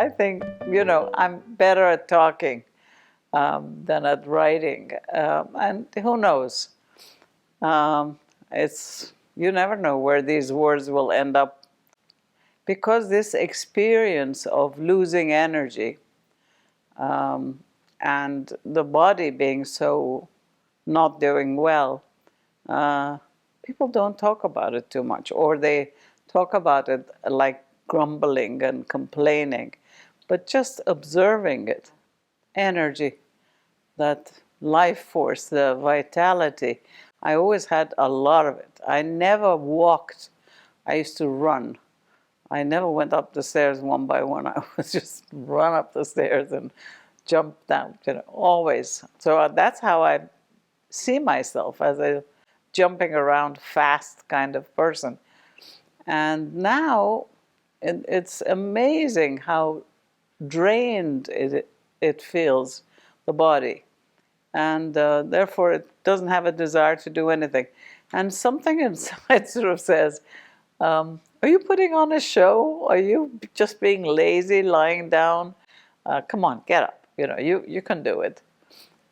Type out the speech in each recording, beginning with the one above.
I think, I'm better at talking than at writing. And who knows? You never know where these words will end up. Because this experience of losing energy and the body being so not doing well, people don't talk about it too much, or they talk about it like grumbling and complaining, but just observing it, energy, that life force, the vitality. I always had a lot of it. I never walked. I used to run. I never went up the stairs one by one. I would just run up the stairs and jump down, always. So that's how I see myself, as a jumping around fast kind of person. And now it's amazing how drained it feels, the body. And therefore it doesn't have a desire to do anything. And something inside sort of says, are you putting on a show? Are you just being lazy, lying down? Come on, get up. You can do it.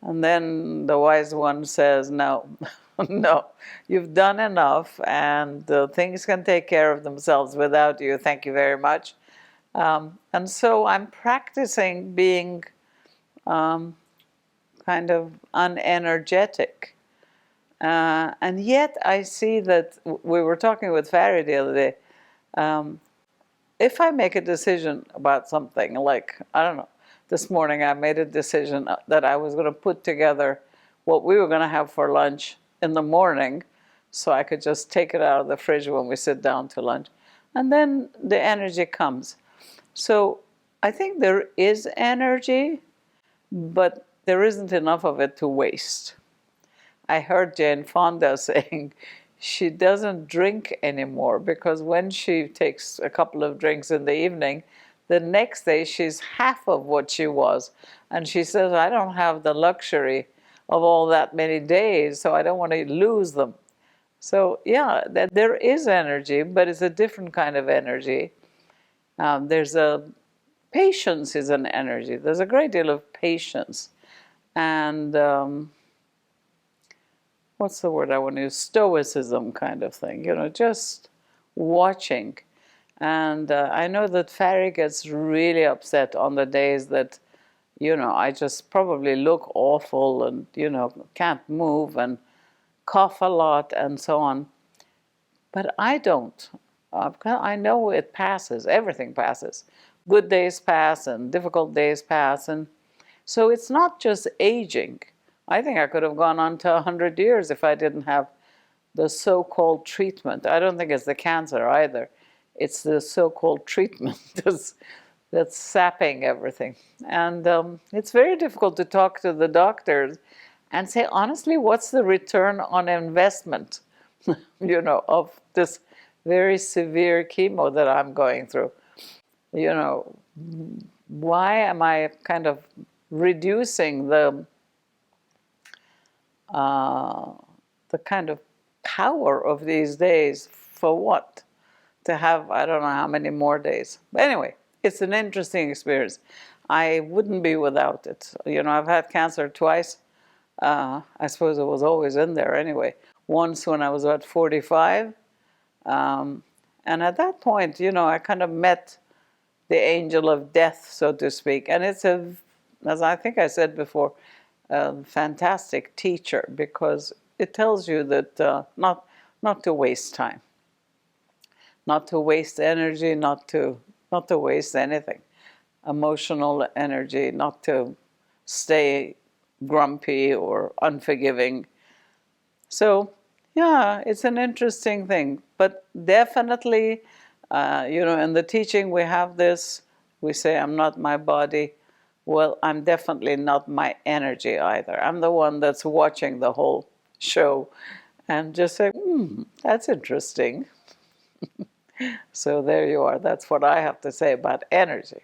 And then the wise one says, no, no, you've done enough, and things can take care of themselves without you. Thank you very much. And so I'm practicing being kind of unenergetic. And yet I see that we were talking with Farry the other day. If I make a decision about something, like, I don't know, this morning I made a decision that I was going to put together what we were going to have for lunch in the morning, so I could just take it out of the fridge when we sit down to lunch. And then the energy comes. So I think there is energy, but there isn't enough of it to waste. I heard Jane Fonda saying she doesn't drink anymore because when she takes a couple of drinks in the evening, the next day she's half of what she was. And she says, I don't have the luxury of all that many days, so I don't want to lose them. So yeah, there is energy, but it's a different kind of energy. Patience is an energy. There's a great deal of patience. And what's the word I want to use? Stoicism kind of thing, just watching. And I know that Farry gets really upset on the days that, I just probably look awful and, can't move and cough a lot and so on. But I don't. I know it passes. Everything passes. Good days pass and difficult days pass. And so it's not just aging. I think I could have gone on to 100 years if I didn't have the so-called treatment. I don't think it's the cancer either. It's the so-called treatment that's sapping everything. And it's very difficult to talk to the doctors and say, honestly, what's the return on investment, of this very severe chemo that I'm going through? Why am I kind of reducing the kind of power of these days for what? To have, I don't know how many more days. But anyway, it's an interesting experience. I wouldn't be without it. I've had cancer twice. I suppose it was always in there anyway. Once when I was about 45. And at that point, I kind of met the angel of death, so to speak. And it's as I think I said before, a fantastic teacher, because it tells you that not to waste time. Not to waste energy, not to waste anything. Emotional energy, not to stay grumpy or unforgiving. So, yeah, it's an interesting thing. But definitely, in the teaching we have this, we say, I'm not my body. Well, I'm definitely not my energy either. I'm the one that's watching the whole show and just say, that's interesting. So there you are. That's what I have to say about energy.